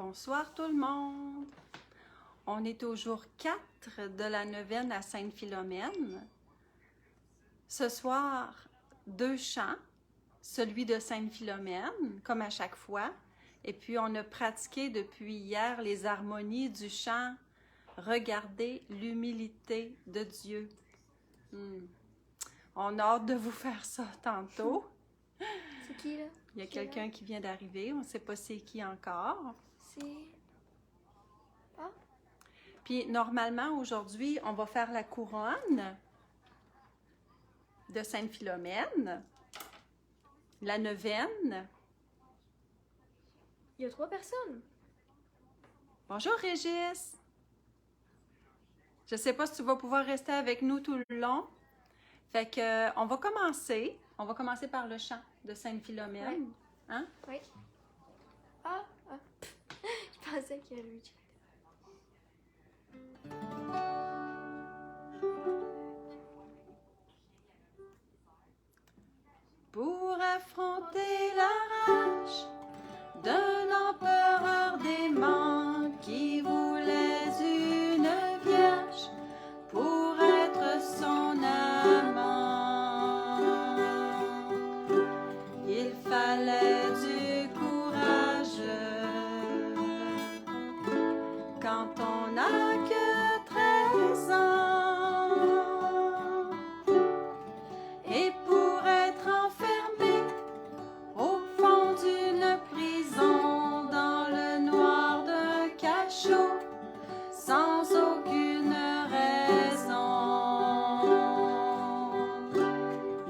Bonsoir tout le monde. On est au jour 4 de la neuvaine à Sainte-Philomène. Ce soir, 2 chants, celui de Sainte-Philomène, comme à chaque fois. Et puis, on a pratiqué depuis hier les harmonies du chant « Regardez l'humilité de Dieu ». On a hâte de vous faire ça tantôt. C'est qui, là? Il y a quelqu'un qui vient d'arriver. On ne sait pas c'est qui encore. C'est... Ah? Puis, normalement, aujourd'hui, on va faire la couronne de Sainte-Philomène, la neuvaine. Il y a 3 personnes. Bonjour, Régis! Je ne sais pas si tu vas pouvoir rester avec nous tout le long. Fait que, on va commencer. On va commencer par le chant de Sainte-Philomène. Ouais. Hein? Oui. Ah! Je pensais qu'il y avait Richard. Pour affronter la rage d'un empereur dément qui voulait une vierge pour être son amant. Il fallait du courage quand on n'a que 13 ans. Et pour être enfermé au fond d'une prison dans le noir d'un cachot sans aucune raison,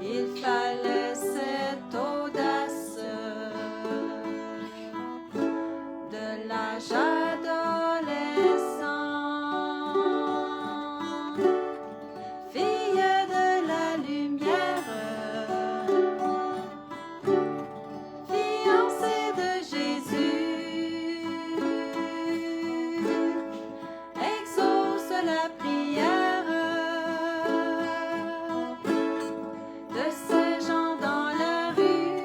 il fallait cette audace de l'âge adolescent. Fille de la lumière, fiancée de Jésus, exauce la prière de ces gens dans la rue.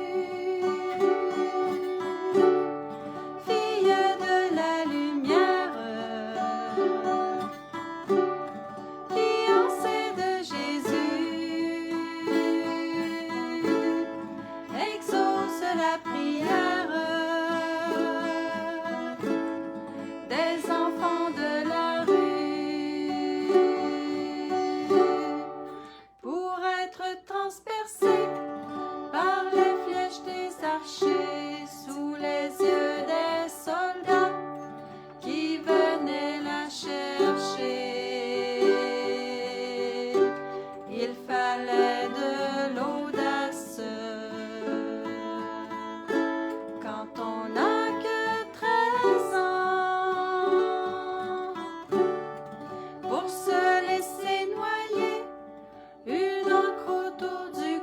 Fille de la lumière, fiancée de Jésus, exauce la prière des enfants de la rue. Pour être transpercé par les flèches des archers sous les yeux des soldats qui venaient la chercher, il fallait de l'audace quand on n'a que 13 ans pour se laisser noyer une encre autour du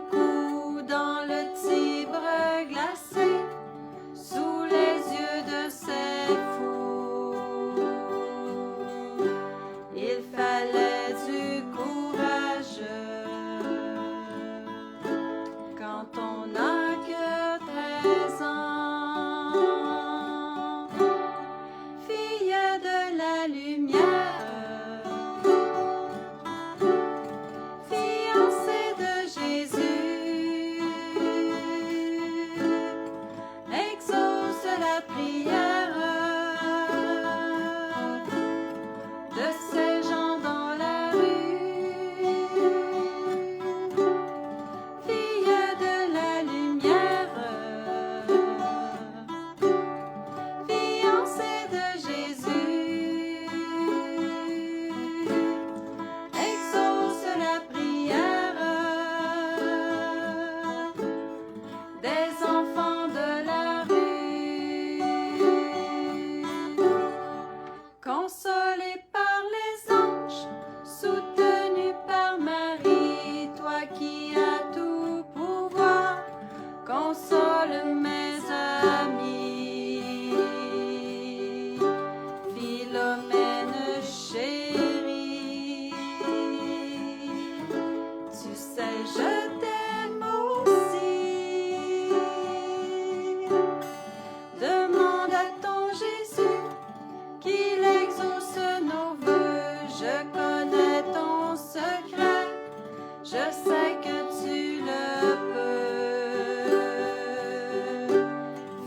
Je sais que tu le peux.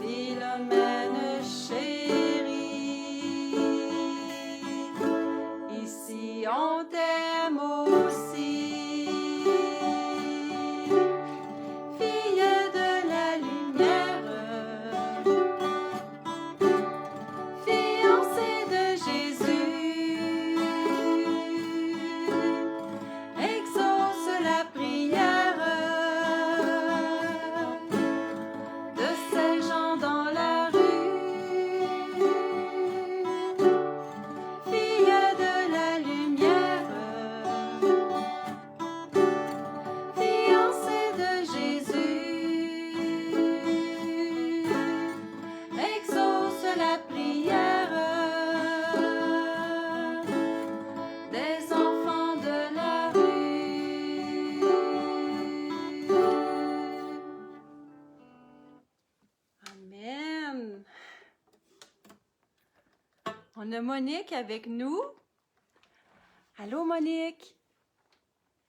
Philomène chérie, ici on t'aime aussi. Fille de la lumière, fiancée de Jésus, exauce la prière de ces gens dans la rue. Fille de la lumière, fiancée de Jésus, exauce la prière des enfants de la rue. Amen. On a Monique avec nous. Allô, Monique?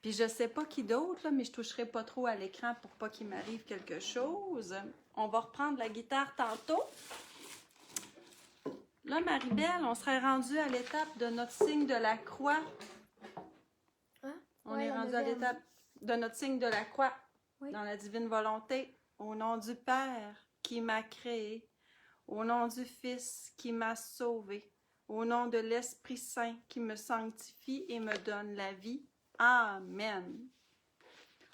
Puis je sais pas qui d'autre, là, mais je toucherai pas trop à l'écran pour pas qu'il m'arrive quelque chose. On va reprendre la guitare tantôt. Là, Marie-Belle, on serait rendu à l'étape de notre signe de la croix. Hein? On Ouais, est la rendu à neuvième. l'étape de notre signe de la croix, Oui. dans la divine volonté. Au nom du Père qui m'a créé, au nom du Fils qui m'a sauvé, au nom de l'Esprit Saint qui me sanctifie et me donne la vie. Amen.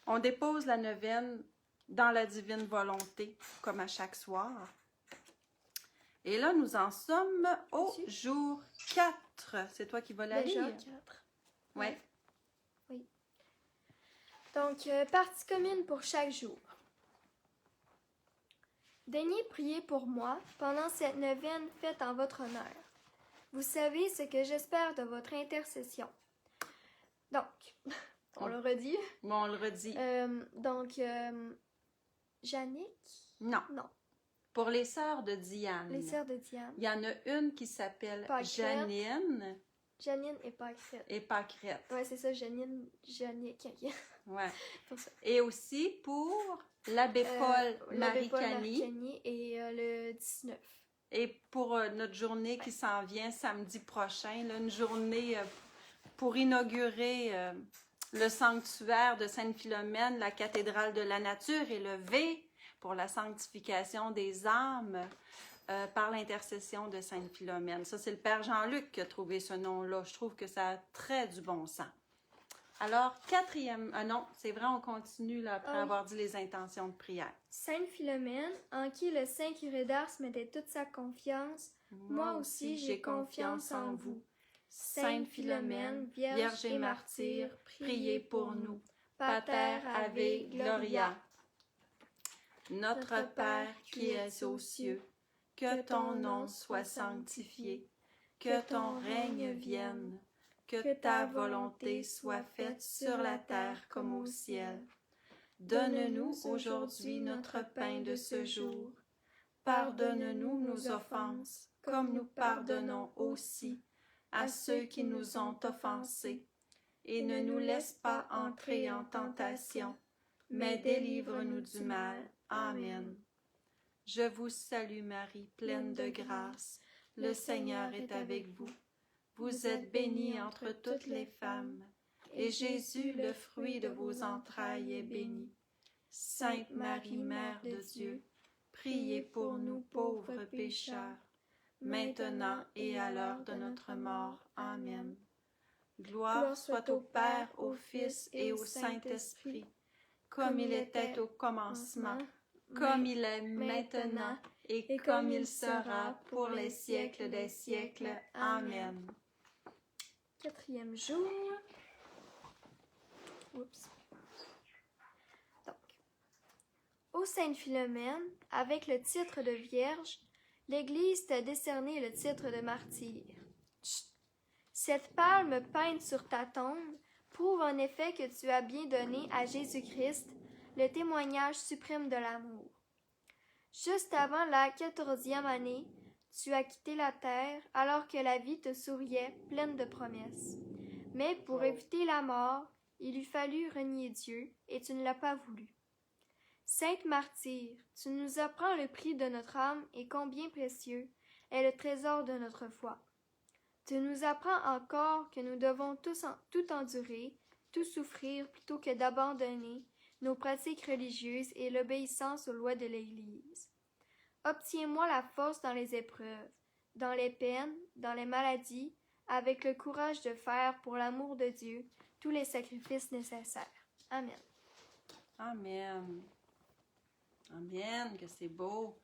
On dépose la neuvaine dans la divine volonté, comme à chaque soir. Et là, nous en sommes au Merci. jour 4. C'est toi qui vas la Déjà lire? 4. Ouais. Oui. Donc, partie commune pour chaque jour. Daignez prier pour moi pendant cette neuvaine faite en votre honneur. Vous savez ce que j'espère de votre intercession. Donc, on le redit. Bon, on le redit. Donc, Jannick? Non. Non, Pour les sœurs de Diane, les sœurs de Diane. il y en a une qui s'appelle Pâquerette. Janine Janine et Pâquerette. et Pâquerette. Ouais, c'est ça, Janine, Jannick. Ok. Ouais. Pour ça. Et aussi pour l'abbé Paul L'abbé Paul Maricani. Maricani et le 19. Et pour notre journée qui s'en vient samedi prochain, là, une journée pour inaugurer le sanctuaire de Sainte-Philomène, la cathédrale de la nature, et le V pour la sanctification des âmes par l'intercession de Sainte-Philomène. Ça, c'est le Père Jean-Luc qui a trouvé ce nom-là. Je trouve que ça a très du bon sens. Alors, quatrième... non, c'est vrai, on continue là, après avoir dit les intentions de prière. Sainte Philomène, en qui le Saint curé d'Ars mettait toute sa confiance, moi aussi j'ai confiance en vous. Sainte Philomène, Vierge et martyre, priez pour nous. Pater Ave Gloria. Notre Père qui es aux cieux, que ton nom soit sanctifié, que ton règne vienne, que ta volonté soit faite sur la terre comme au ciel. Donne-nous aujourd'hui notre pain de ce jour. Pardonne-nous nos offenses, comme nous pardonnons aussi à ceux qui nous ont offensés. Et ne nous laisse pas entrer en tentation, mais délivre-nous du mal. Amen. Je vous salue Marie, pleine de grâce. Le Seigneur est avec vous. Vous êtes bénie entre toutes les femmes, et Jésus, le fruit de vos entrailles, est béni. Sainte Marie, Mère de Dieu, priez pour nous pauvres pécheurs, maintenant et à l'heure de notre mort. Amen. Gloire soit au Père, au Fils et au Saint-Esprit, comme il était au commencement, comme il est maintenant, et comme il sera pour les siècles des siècles. Amen. Quatrième jour. Oups. Donc, ô Sainte Philomène, avec le titre de Vierge, l'Église t'a décerné le titre de martyr. Chut. Cette palme peinte sur ta tombe prouve en effet que tu as bien donné à Jésus-Christ le témoignage suprême de l'amour. Juste avant la 14e année, tu as quitté la terre alors que la vie te souriait pleine de promesses. Mais pour éviter la mort, il eût fallu renier Dieu, et tu ne l'as pas voulu. Sainte martyre, tu nous apprends le prix de notre âme et combien précieux est le trésor de notre foi. Tu nous apprends encore que nous devons tout endurer, tout souffrir plutôt que d'abandonner nos pratiques religieuses et l'obéissance aux lois de l'Église. Obtiens-moi la force dans les épreuves, dans les peines, dans les maladies, avec le courage de faire, pour l'amour de Dieu, tous les sacrifices nécessaires. Amen. Amen. Amen, que c'est beau.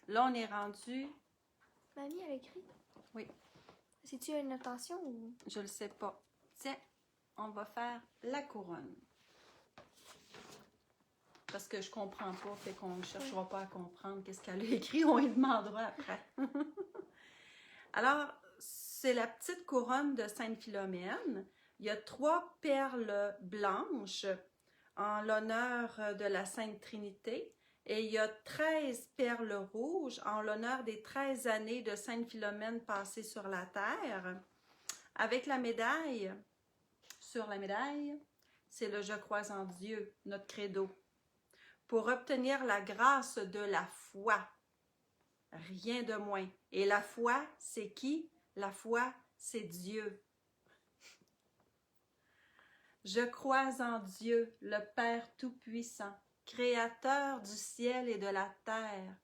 Là, on est rendu... Mamie, elle écrit? Oui. C'est-tu une notation ou... Je le sais pas. Tiens, on va faire la couronne. Parce que je comprends pas, fait qu'on ne cherchera pas à comprendre qu'est-ce qu'elle a écrit, on y demandera après. Alors, c'est la petite couronne de Sainte-Philomène. Il y a 3 perles blanches en l'honneur de la Sainte Trinité et il y a 13 perles rouges en l'honneur des 13 années de Sainte-Philomène passées sur la terre. Avec la médaille, sur la médaille, c'est le « Je crois en Dieu », notre credo. Pour obtenir la grâce de la foi, rien de moins. Et la foi, c'est qui? La foi, c'est Dieu. Je crois en Dieu, le Père Tout-Puissant, Créateur du ciel et de la terre,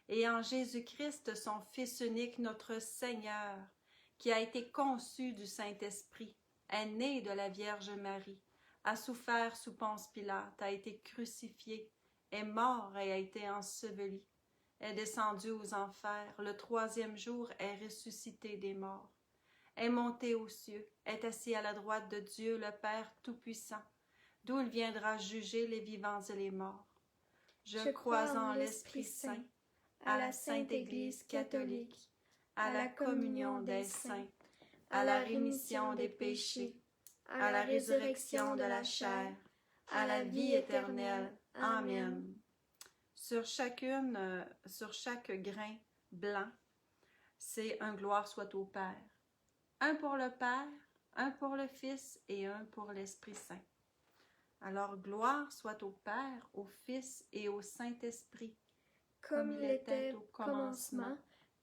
et en Jésus-Christ, son Fils unique, notre Seigneur, qui a été conçu du Saint-Esprit, est né de la Vierge Marie, a souffert sous Ponce Pilate, a été crucifié, est mort et a été enseveli, est descendu aux enfers, le 3e jour est ressuscité des morts, est monté aux cieux, est assis à la droite de Dieu le Père Tout-Puissant, d'où il viendra juger les vivants et les morts. Je crois en l'Esprit Saint, à la Sainte Église catholique, à la communion des saints, à la rémission des péchés, à la résurrection de la chair, à la vie éternelle. Amen. Sur chaque grain blanc, c'est un gloire soit au Père. Un pour le Père, un pour le Fils et un pour l'Esprit Saint. Alors, gloire soit au Père, au Fils et au Saint-Esprit, comme il était au commencement,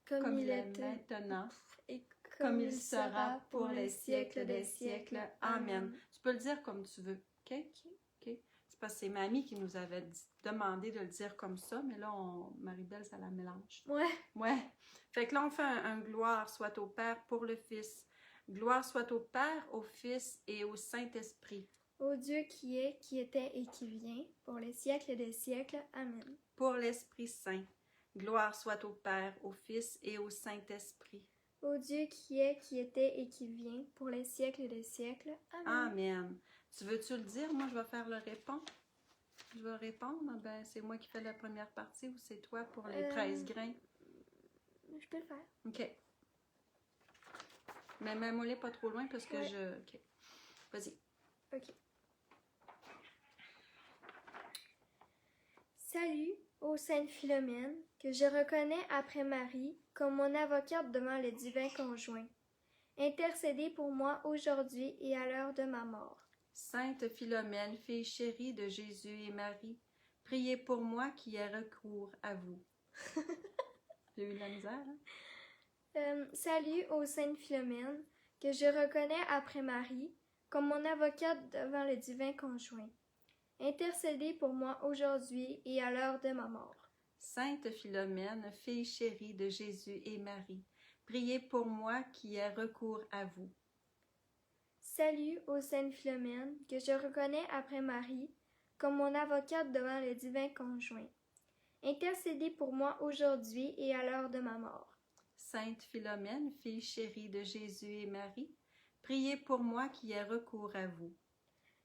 comme il est maintenant, et comme il sera pour les siècles des siècles. Amen. Tu peux le dire comme tu veux, OK? OK. C'est parce que c'est mamie qui nous avait demandé de le dire comme ça, mais là, Marie-Belle, ça la mélange. Ouais. Fait que là, on fait un gloire soit au Père pour le Fils. Gloire soit au Père, au Fils et au Saint-Esprit. Ô Dieu qui est, qui était et qui vient, pour les siècles des siècles. Amen. Pour l'Esprit Saint. Gloire soit au Père, au Fils et au Saint-Esprit. Ô Dieu qui est, qui était et qui vient, pour les siècles des siècles. Amen. Amen. Tu veux-tu le dire? Moi, je vais faire le répondre. Je vais répondre. Ben, c'est moi qui fais la première partie ou c'est toi pour les 13 grains? Je peux le faire. OK. Mais mets-moi pas trop loin parce que Ouais. OK. Vas-y. OK. Salut, ô Sainte Philomène, que je reconnais après Marie comme mon avocate devant le divin conjoint. Intercédez pour moi aujourd'hui et à l'heure de ma mort. Sainte Philomène, fille chérie de Jésus et Marie, priez pour moi qui ai recours à vous. J'ai eu de la misère, hein? Salut, ô Sainte Philomène, que je reconnais après Marie comme mon avocate devant le divin conjoint. Intercédez pour moi aujourd'hui et à l'heure de ma mort. Sainte Philomène, fille chérie de Jésus et Marie, priez pour moi qui ai recours à vous. Salut, ô Sainte Philomène, que je reconnais après Marie comme mon avocate devant le divin conjoint. Intercédez pour moi aujourd'hui et à l'heure de ma mort. Sainte Philomène, fille chérie de Jésus et Marie, priez pour moi qui ai recours à vous.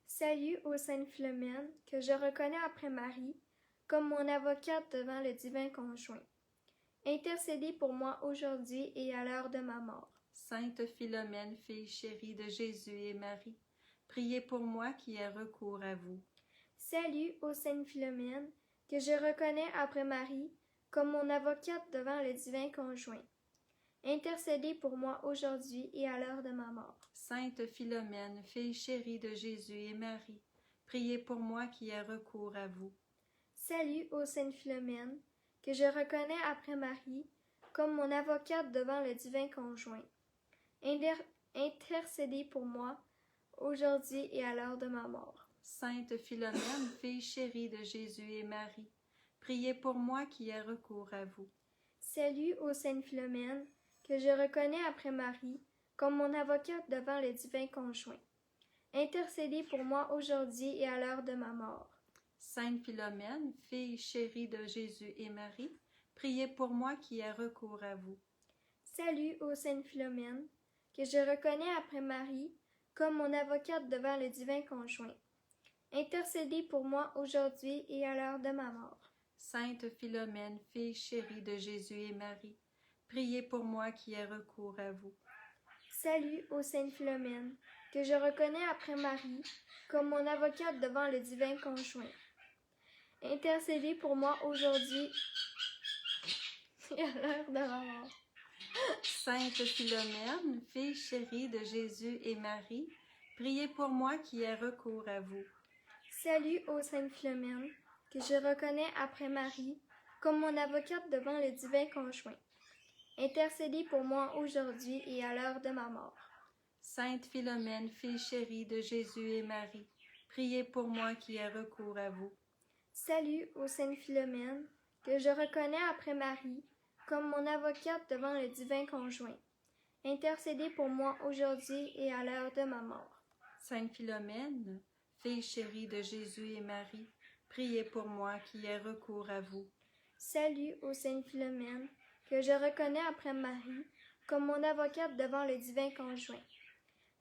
Salut, ô Sainte Philomène, que je reconnais après Marie comme mon avocate devant le divin conjoint. Intercédez pour moi aujourd'hui et à l'heure de ma mort. Sainte Philomène, fille chérie de Jésus et Marie, priez pour moi qui ai recours à vous. Salut, ô Sainte Philomène, que je reconnais après Marie comme mon avocate devant le divin conjoint. Intercédez pour moi aujourd'hui et à l'heure de ma mort. Sainte Philomène, fille chérie de Jésus et Marie, priez pour moi qui ai recours à vous. Salut, ô Sainte Philomène, que je reconnais après Marie comme mon avocate devant le divin conjoint. Intercédez pour moi aujourd'hui et à l'heure de ma mort. Sainte Philomène, fille chérie de Jésus et Marie, priez pour moi qui ai recours à vous. Salut, ô Sainte Philomène, que je reconnais après Marie comme mon avocate devant le divin conjoint. Intercédez pour moi aujourd'hui et à l'heure de ma mort. Sainte Philomène, fille chérie de Jésus et Marie, priez pour moi qui ai recours à vous. Salut, ô Sainte Philomène, que je reconnais après Marie comme mon avocate devant le divin conjoint. Intercédez pour moi aujourd'hui et à l'heure de ma mort. Sainte Philomène, fille chérie de Jésus et Marie, priez pour moi qui ai recours à vous. Salut, ô Sainte Philomène, que je reconnais après Marie comme mon avocate devant le divin conjoint. Intercédez pour moi aujourd'hui et à l'heure de ma mort. Sainte Philomène, fille chérie de Jésus et Marie, priez pour moi qui ai recours à vous. Salut, ô Sainte Philomène, que je reconnais après Marie comme mon avocate devant le divin conjoint. Intercédez pour moi aujourd'hui et à l'heure de ma mort. Sainte Philomène, fille chérie de Jésus et Marie, priez pour moi qui ai recours à vous. Salut, ô Sainte Philomène, que je reconnais après Marie comme mon avocate devant le divin conjoint. Intercédez pour moi aujourd'hui et à l'heure de ma mort. Sainte Philomène, fille chérie de Jésus et Marie, priez pour moi qui ai recours à vous. Salut, ô Sainte Philomène, que je reconnais après Marie comme mon avocate devant le divin conjoint.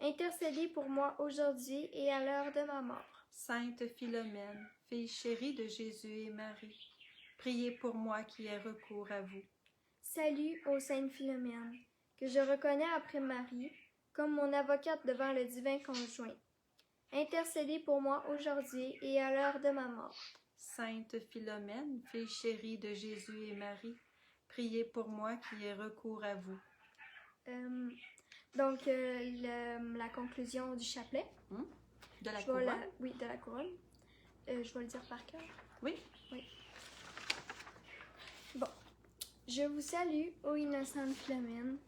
Intercédez pour moi aujourd'hui et à l'heure de ma mort. Sainte Philomène, fille chérie de Jésus et Marie, priez pour moi qui ai recours à vous. Salut, ô Sainte Philomène, que je reconnais après Marie comme mon avocate devant le divin conjoint. Intercédez pour moi aujourd'hui et à l'heure de ma mort. Sainte Philomène, fille chérie de Jésus et Marie, priez pour moi qui ai recours à vous. La conclusion du chapelet. De la couronne? Oui, de la couronne. Je vais le dire par cœur. Oui. Bon. Je vous salue, ô innocente Philomène,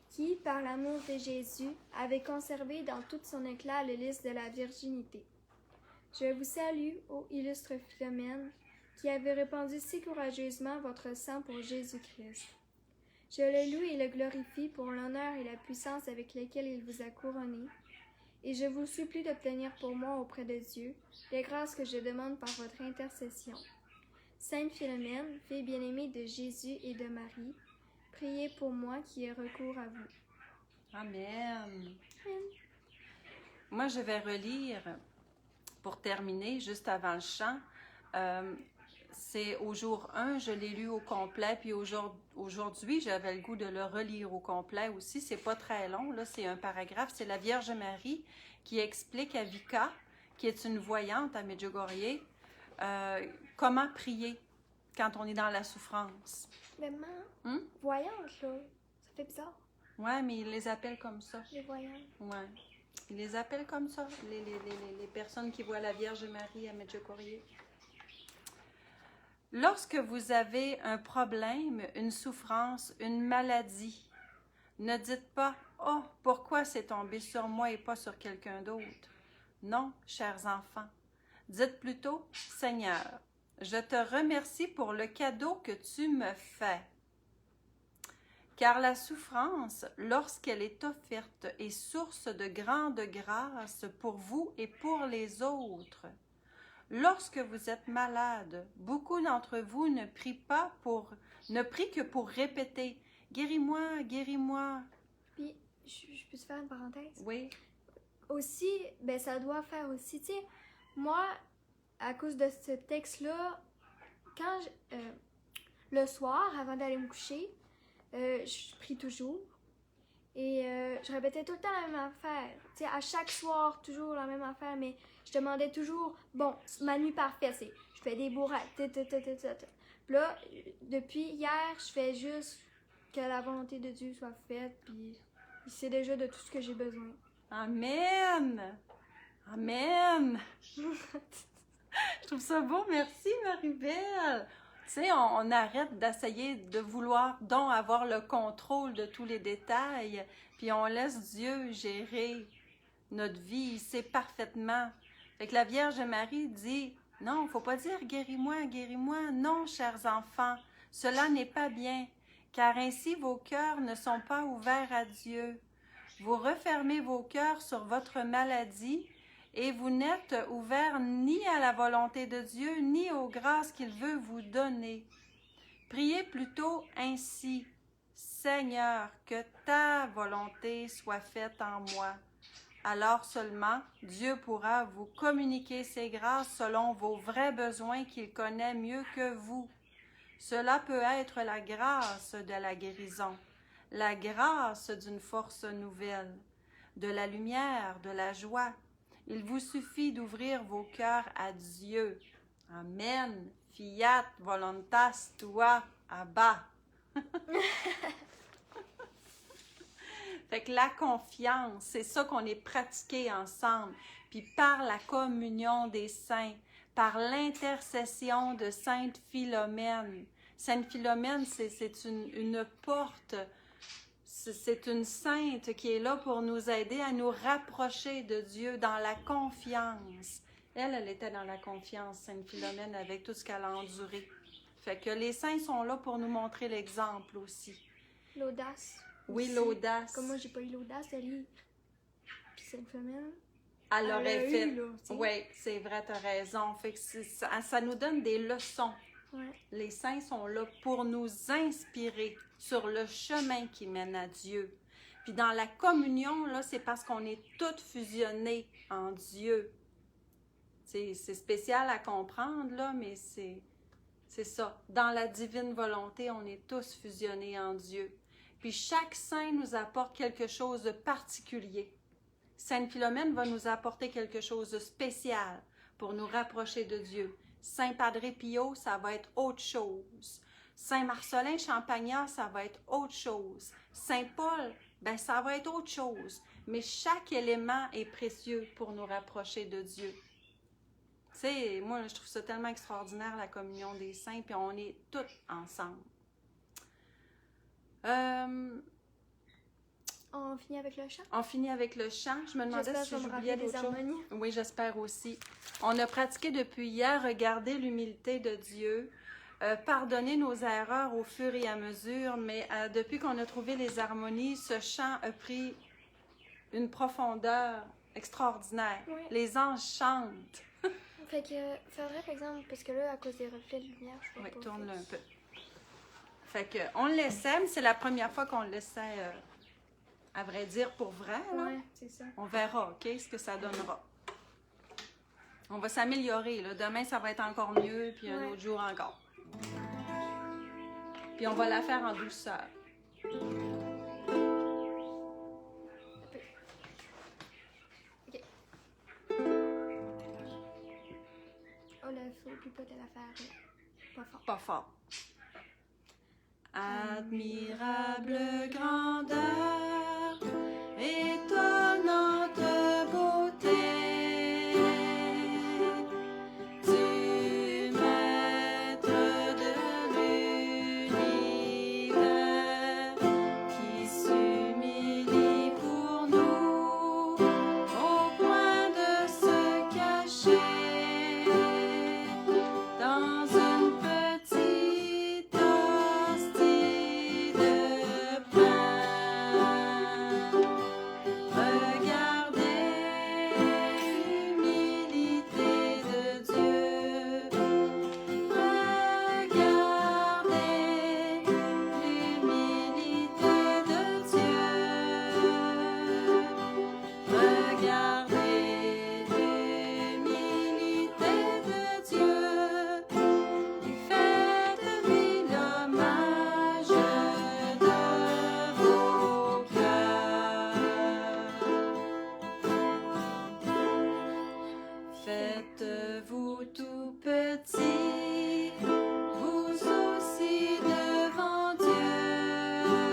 qui, par l'amour de Jésus, avait conservé dans tout son éclat le lys de la virginité. Je vous salue, ô illustre Philomène, qui avez répandu si courageusement votre sang pour Jésus-Christ. Je le loue et le glorifie pour l'honneur et la puissance avec lesquels il vous a couronné, et je vous supplie d'obtenir pour moi auprès de Dieu les grâces que je demande par votre intercession. Sainte Philomène, fille bien-aimée de Jésus et de Marie, priez pour moi qui ai recours à vous. Amen. Moi, je vais relire, pour terminer, juste avant le chant, c'est au jour 1, je l'ai lu au complet, puis aujourd'hui, j'avais le goût de le relire au complet aussi. C'est pas très long, là, c'est un paragraphe. C'est la Vierge Marie qui explique à Vika, qui est une voyante à Medjugorje, comment prier quand on est dans la souffrance. Maman, voyante, là, ça fait bizarre. Ouais, mais ils les appellent comme ça. Les voyantes. Ouais. Ils les appellent comme ça, les personnes qui voient la Vierge Marie à Medjugorje. Lorsque vous avez un problème, une souffrance, une maladie, ne dites pas « Oh, pourquoi c'est tombé sur moi et pas sur quelqu'un d'autre? » Non, chers enfants. Dites plutôt « Seigneur, je te remercie pour le cadeau que tu me fais. » Car la souffrance, lorsqu'elle est offerte, est source de grande grâce pour vous et pour les autres. Lorsque vous êtes malade, beaucoup d'entre vous ne prient que pour répéter « Guéris-moi, guéris-moi ». Puis, je peux te faire une parenthèse? Oui. Aussi, ça doit faire aussi, tu sais, moi, à cause de ce texte-là, quand le soir, avant d'aller me coucher, je prie toujours. Et je répétais tout le temps la même affaire. Tu sais, à chaque soir, toujours la même affaire, mais je demandais toujours, bon, ma nuit parfaite, c'est, je fais des bourrades, Puis là, depuis hier, je fais juste que la volonté de Dieu soit faite, puis il sait déjà de tout ce que j'ai besoin. Amen! Amen! Je trouve ça beau, merci Marie-Belle! Tu sais, on arrête d'essayer de vouloir donc avoir le contrôle de tous les détails, puis on laisse Dieu gérer notre vie, il sait parfaitement. Fait que la Vierge Marie dit, non, il ne faut pas dire guéris-moi, guéris-moi. Non, chers enfants, cela n'est pas bien, car ainsi vos cœurs ne sont pas ouverts à Dieu. Vous refermez vos cœurs sur votre maladie et vous n'êtes ouverts ni à la volonté de Dieu, ni aux grâces qu'il veut vous donner. Priez plutôt ainsi, Seigneur, que ta volonté soit faite en moi. Alors seulement, Dieu pourra vous communiquer ses grâces selon vos vrais besoins qu'il connaît mieux que vous. Cela peut être la grâce de la guérison, la grâce d'une force nouvelle, de la lumière, de la joie. Il vous suffit d'ouvrir vos cœurs à Dieu. Amen. Fiat voluntas tua, Abba. Fait que la confiance, c'est ça qu'on est pratiqué ensemble. Puis par la communion des saints, par l'intercession de Sainte Philomène. Sainte Philomène, c'est une porte, c'est une sainte qui est là pour nous aider à nous rapprocher de Dieu dans la confiance. Elle était dans la confiance, Sainte Philomène, avec tout ce qu'elle a enduré. Fait que les saints sont là pour nous montrer l'exemple aussi. L'audace. Oui, aussi. l'audace. Comme moi, j'ai pas eu l'audace de lire. Puis cette femelle, Elle aurait eu, fait. là, tu sais. Oui, c'est vrai, tu as raison. Fait que ça nous donne des leçons. Ouais. Les saints sont là pour nous inspirer sur le chemin qui mène à Dieu. Puis dans la communion, là, c'est parce qu'on est toutes fusionnées en Dieu. C'est spécial à comprendre, là, mais c'est ça. Dans la divine volonté, on est tous fusionnés en Dieu. Puis chaque saint nous apporte quelque chose de particulier. Sainte Philomène va nous apporter quelque chose de spécial pour nous rapprocher de Dieu. Saint Padre Pio, ça va être autre chose. Saint Marcelin Champagnat, ça va être autre chose. Saint Paul, ben ça va être autre chose. Mais chaque élément est précieux pour nous rapprocher de Dieu. Tu sais, moi, je trouve ça tellement extraordinaire, la communion des saints, puis on est tous ensemble. On finit avec le chant? On finit avec le chant. Je me demandais si j'oubliais d'autres choses. Oui, j'espère aussi. On a pratiqué depuis hier, regarder l'humilité de Dieu, pardonner nos erreurs au fur et à mesure, mais depuis qu'on a trouvé les harmonies, ce chant a pris une profondeur extraordinaire. Oui. Les anges chantent. Fait que, faudrait par exemple, parce que là, à cause des reflets de lumière, je vois Oui, pas. tourne-le un peu. Fait que, on le laissait, mais c'est la première fois qu'on le laissait, à vrai dire, pour vrai. Là. Ouais, c'est ça. On verra, OK, ce que ça donnera. On va s'améliorer, là. Demain, ça va être encore mieux, puis un autre jour encore. Puis on va la faire en douceur. OK. Oh, là, faut peut-être la faire pas fort. Pas fort. Admirable grandeur, étonnante beauté, du maître de l'univers qui s'humilie pour nous au point de se cacher dans une petite hostie de pain. Regardez l'humilité de Dieu. Regardez l'humilité de Dieu. Regardez l'humilité de Dieu. Et faites-lui l'hommage de vos cœurs. Faites-vous tout petit, vous aussi devant Dieu.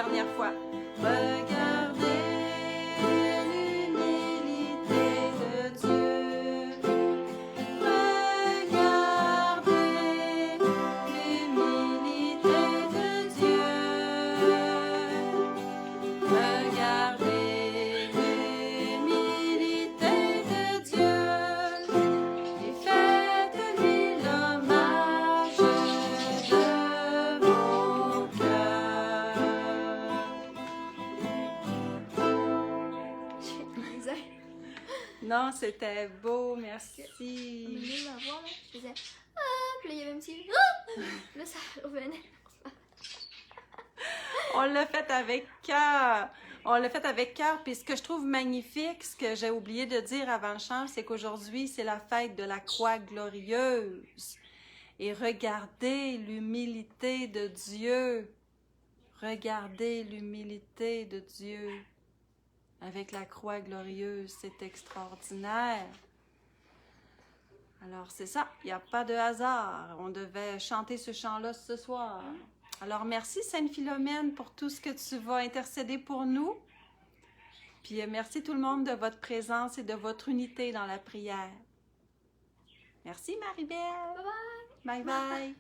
dernière fois. Regardez l'humilité de Dieu. Regardez l'humilité de Dieu. Regardez l'humilité de Dieu. Et faites-lui l'hommage de vos cœurs. J'ai de la misère. Non, c'était beau, On merci. venait de m'avoir, là. Je faisais puis là, il y avait un petit là, ça revenait. On l'a fait avec cœur. On l'a fait avec cœur. Puis ce que je trouve magnifique, ce que j'ai oublié de dire avant le chant, c'est qu'aujourd'hui, c'est la fête de la croix glorieuse. Et regardez l'humilité de Dieu. Regardez l'humilité de Dieu. Avec la croix glorieuse, c'est extraordinaire. Alors, c'est ça, il n'y a pas de hasard. On devait chanter ce chant-là ce soir. Alors, merci Sainte Philomène pour tout ce que tu vas intercéder pour nous. Puis, merci tout le monde de votre présence et de votre unité dans la prière. Merci Marie-Belle. Bye bye. Bye bye.